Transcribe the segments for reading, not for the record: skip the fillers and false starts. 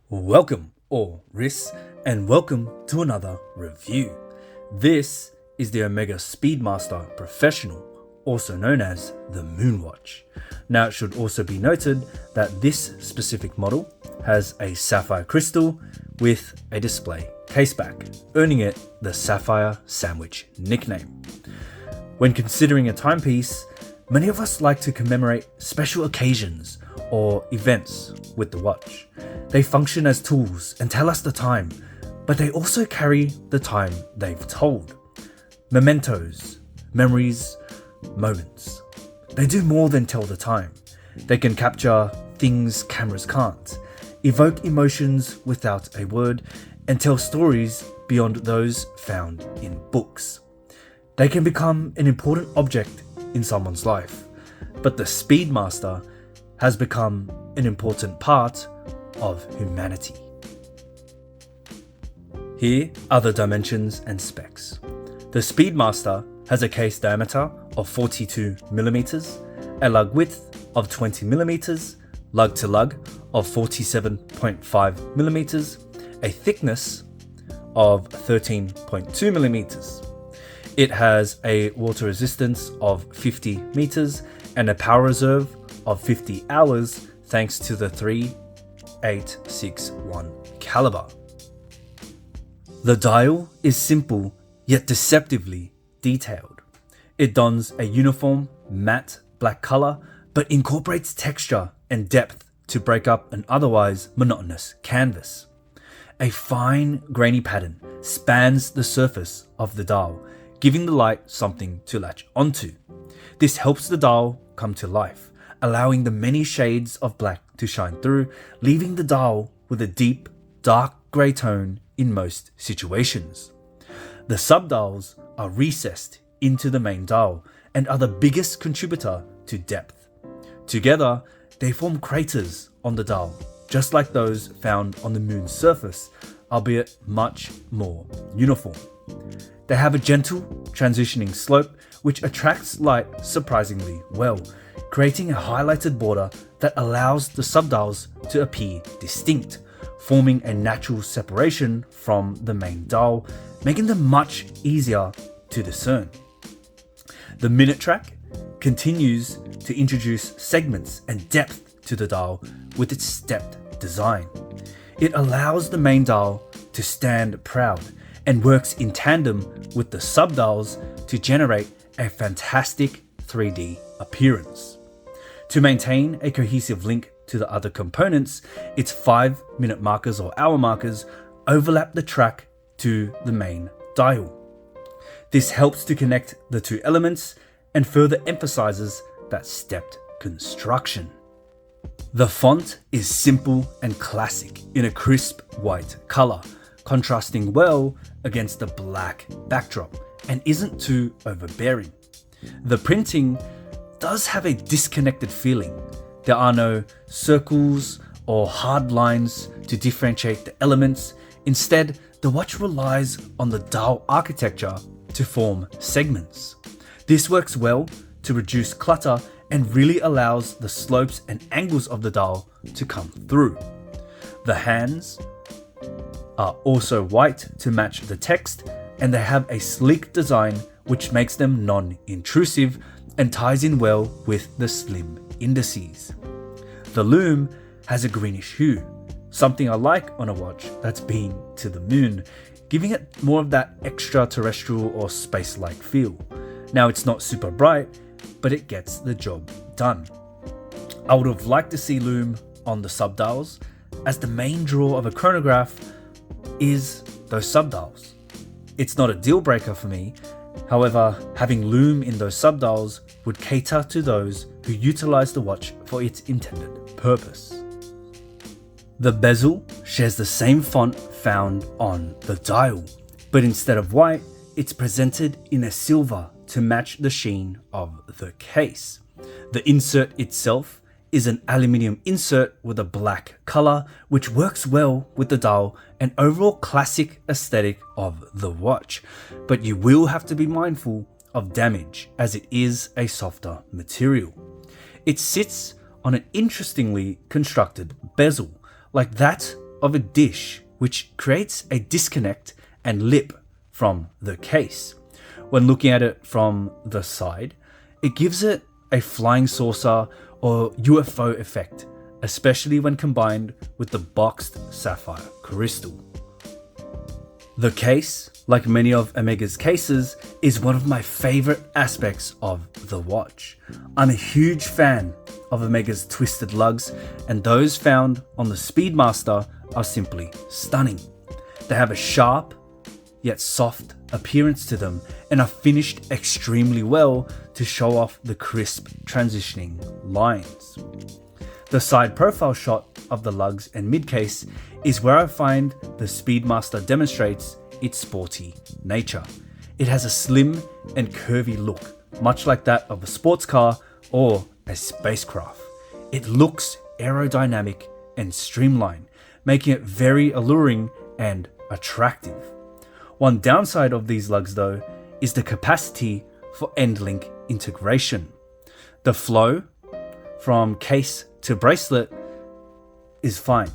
Welcome, all wrists, and welcome to another review. This is the Omega Speedmaster Professional, also known as the Moonwatch. Now, it should also be noted that this specific model has a sapphire crystal with a display caseback, earning it the Sapphire Sandwich nickname. When considering a timepiece, many of us like to commemorate special occasions or events with the watch. They function as tools and tell us the time, but they also carry the time they've told. Mementos, memories, moments. They do more than tell the time. They can capture things cameras can't, evoke emotions without a word, and tell stories beyond those found in books. They can become an important object in someone's life, but the Speedmaster has become an important part of humanity. Here are the dimensions and specs. The Speedmaster has a case diameter of 42mm, a lug width of 20mm, lug to lug of 47.5mm, a thickness of 13.2mm. It has a water resistance of 50 meters and a power reserve of 50 hours thanks to the 3861 caliber. The dial is simple yet deceptively detailed. It dons a uniform matte black color but incorporates texture and depth to break up an otherwise monotonous canvas. A fine grainy pattern spans the surface of the dial, giving the light something to latch onto. This helps the dial come to life, allowing the many shades of black to shine through, leaving the dial with a deep, dark grey tone in most situations. The subdials are recessed into the main dial and are the biggest contributor to depth. Together, they form craters on the dial, just like those found on the moon's surface, albeit much more uniform. They have a gentle, transitioning slope which attracts light surprisingly well, creating a highlighted border that allows the subdials to appear distinct, forming a natural separation from the main dial, making them much easier to discern. The minute track continues to introduce segments and depth to the dial with its stepped design. It allows the main dial to stand proud and works in tandem with the subdials to generate a fantastic 3D appearance. To maintain a cohesive link to the other components, its 5-minute markers or hour markers overlap the track to the main dial. This helps to connect the two elements and further emphasizes that stepped construction. The font is simple and classic in a crisp white color, contrasting well against the black backdrop and isn't too overbearing. The printing does have a disconnected feeling. There are no circles or hard lines to differentiate the elements. Instead, the watch relies on the dial architecture to form segments. This works well to reduce clutter and really allows the slopes and angles of the dial to come through. The hands are also white to match the text, and they have a sleek design which makes them non-intrusive and ties in well with the slim indices. The Lume has a greenish hue, something I like on a watch that's been to the moon, giving it more of that extraterrestrial or space-like feel. Now, it's not super bright, but it gets the job done. I would have liked to see Lume on the subdials, as the main draw of a chronograph is those subdials. It's not a deal breaker for me. However, having Lume in those subdials would cater to those who utilize the watch for its intended purpose. The bezel shares the same font found on the dial, but instead of white, it's presented in a silver to match the sheen of the case. The insert itself is an aluminium insert with a black color, which works well with the dial and overall classic aesthetic of the watch, but you will have to be mindful of damage as it is a softer material. It sits on an interestingly constructed bezel, like that of a dish, which creates a disconnect and lip from the case. When looking at it from the side, it gives it a flying saucer or UFO effect, especially when combined with the boxed sapphire crystal. The case, like many of Omega's cases, is one of my favorite aspects of the watch. I'm a huge fan of Omega's twisted lugs, and those found on the Speedmaster are simply stunning. They have a sharp yet soft appearance to them and are finished extremely well to show off the crisp transitioning lines. The side profile shot of the lugs and mid-case is where I find the Speedmaster demonstrates its sporty nature. It has a slim and curvy look, much like that of a sports car or a spacecraft. It looks aerodynamic and streamlined, making it very alluring and attractive. One downside of these lugs though is the capacity for end-link integration. The flow from case to bracelet is fine,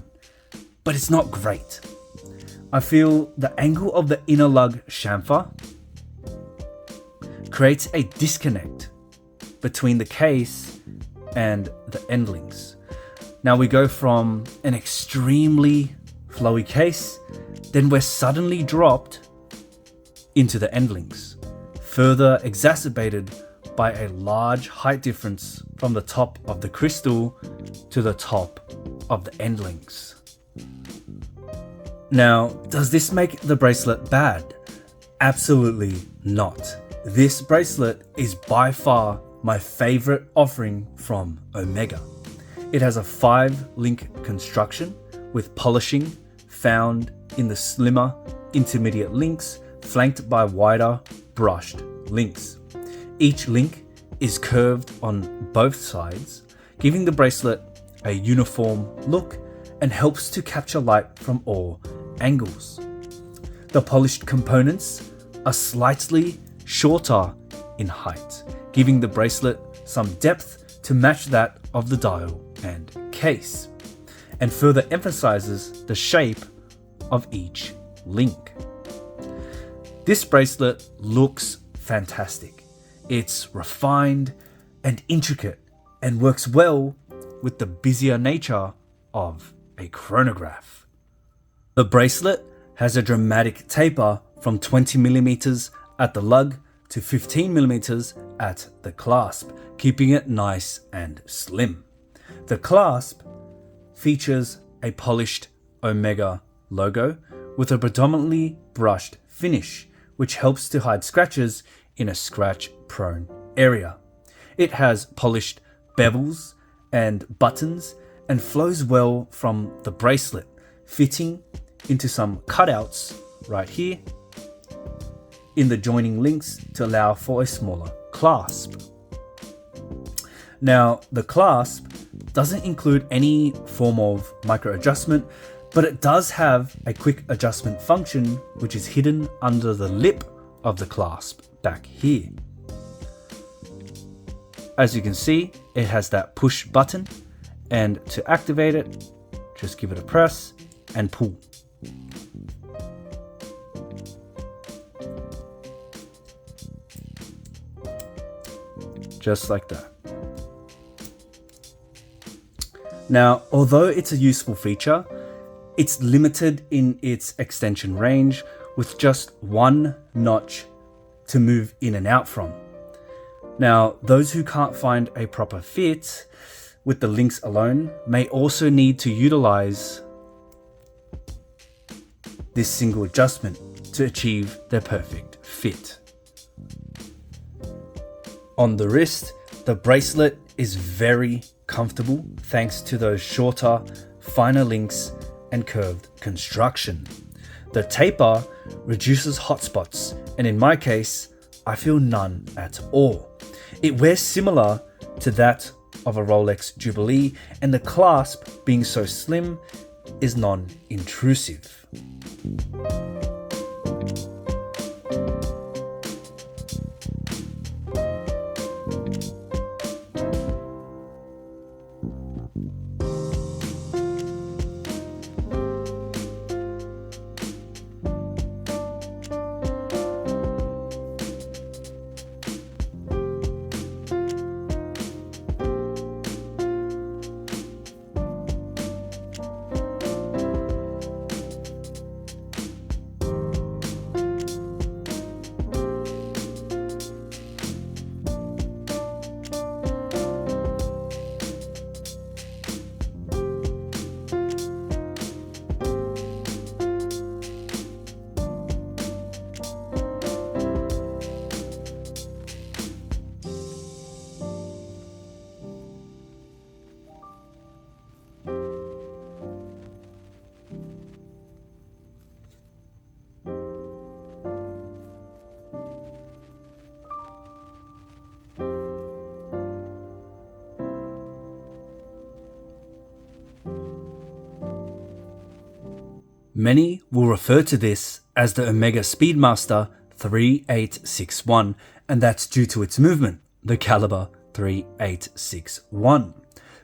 but it's not great. I feel the angle of the inner lug chamfer creates a disconnect between the case and the end links. Now we go from an extremely flowy case, then we're suddenly dropped into the end links, further exacerbated by a large height difference from the top of the crystal to the top of the end links. Now, does this make the bracelet bad? Absolutely not. This bracelet is by far my favorite offering from Omega. It has a 5-link construction with polishing found in the slimmer intermediate links flanked by wider brushed links. Each link is curved on both sides, giving the bracelet a uniform look and helps to capture light from all angles. The polished components are slightly shorter in height, giving the bracelet some depth to match that of the dial and case, and further emphasizes the shape of each link. This bracelet looks fantastic. It's refined and intricate and works well with the busier nature of a chronograph. The bracelet has a dramatic taper from 20mm at the lug to 15mm at the clasp, keeping it nice and slim. The clasp features a polished Omega logo with a predominantly brushed finish, which helps to hide scratches in a scratch-prone area. It has polished bezels and buttons and flows well from the bracelet, fitting into some cutouts right here in the joining links to allow for a smaller clasp. Now, the clasp doesn't include any form of micro adjustment, but it does have a quick adjustment function which is hidden under the lip of the clasp back here. As you can see, it has that push button, and to activate it, just give it a press and pull. Just like that. Now, although it's a useful feature, it's limited in its extension range with just one notch to move in and out from. Now, those who can't find a proper fit with the links alone may also need to utilize this single adjustment to achieve their perfect fit. On the wrist, the bracelet is very comfortable thanks to those shorter, finer links and curved construction. The taper reduces hotspots, and in my case, I feel none at all. It wears similar to that of a Rolex Jubilee, and the clasp, being so slim, is non-intrusive. Many will refer to this as the Omega Speedmaster 3861, and that's due to its movement, the caliber 3861.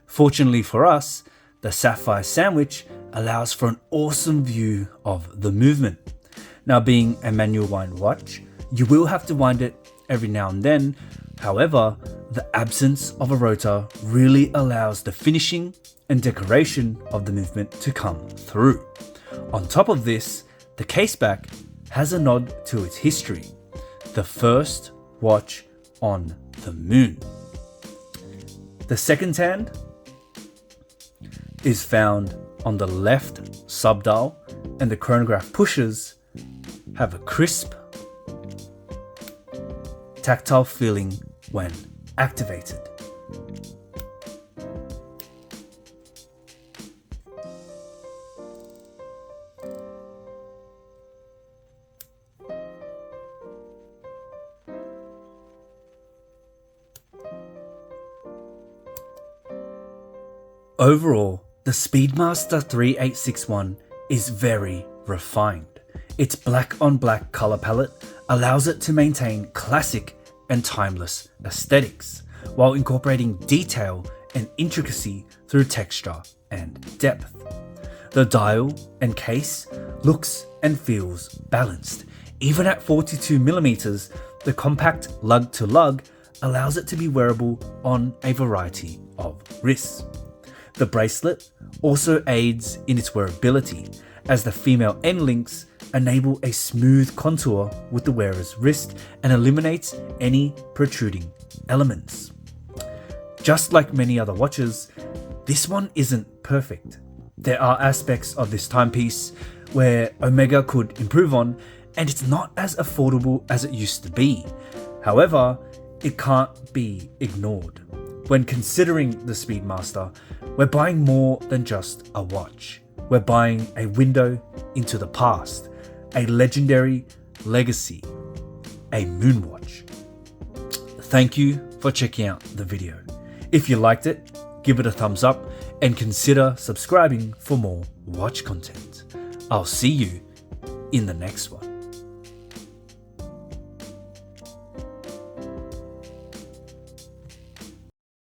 Fortunately for us, the sapphire sandwich allows for an awesome view of the movement. Now, being a manual wind watch, you will have to wind it every now and then. However, the absence of a rotor really allows the finishing and decoration of the movement to come through. On top of this, the caseback has a nod to its history, the first watch on the moon. The second hand is found on the left subdial, and the chronograph pushers have a crisp, tactile feeling when activated. Overall, the Speedmaster 3861 is very refined. Its black on black color palette allows it to maintain classic and timeless aesthetics, while incorporating detail and intricacy through texture and depth. The dial and case looks and feels balanced. Even at 42mm, the compact lug-to-lug allows it to be wearable on a variety of wrists. The bracelet also aids in its wearability, as the female end links enable a smooth contour with the wearer's wrist and eliminates any protruding elements. Just like many other watches, this one isn't perfect. There are aspects of this timepiece where Omega could improve on, and it's not as affordable as it used to be. However, it can't be ignored. When considering the Speedmaster, we're buying more than just a watch. We're buying a window into the past, a legendary legacy, a Moonwatch. Thank you for checking out the video. If you liked it, give it a thumbs up and consider subscribing for more watch content. I'll see you in the next one.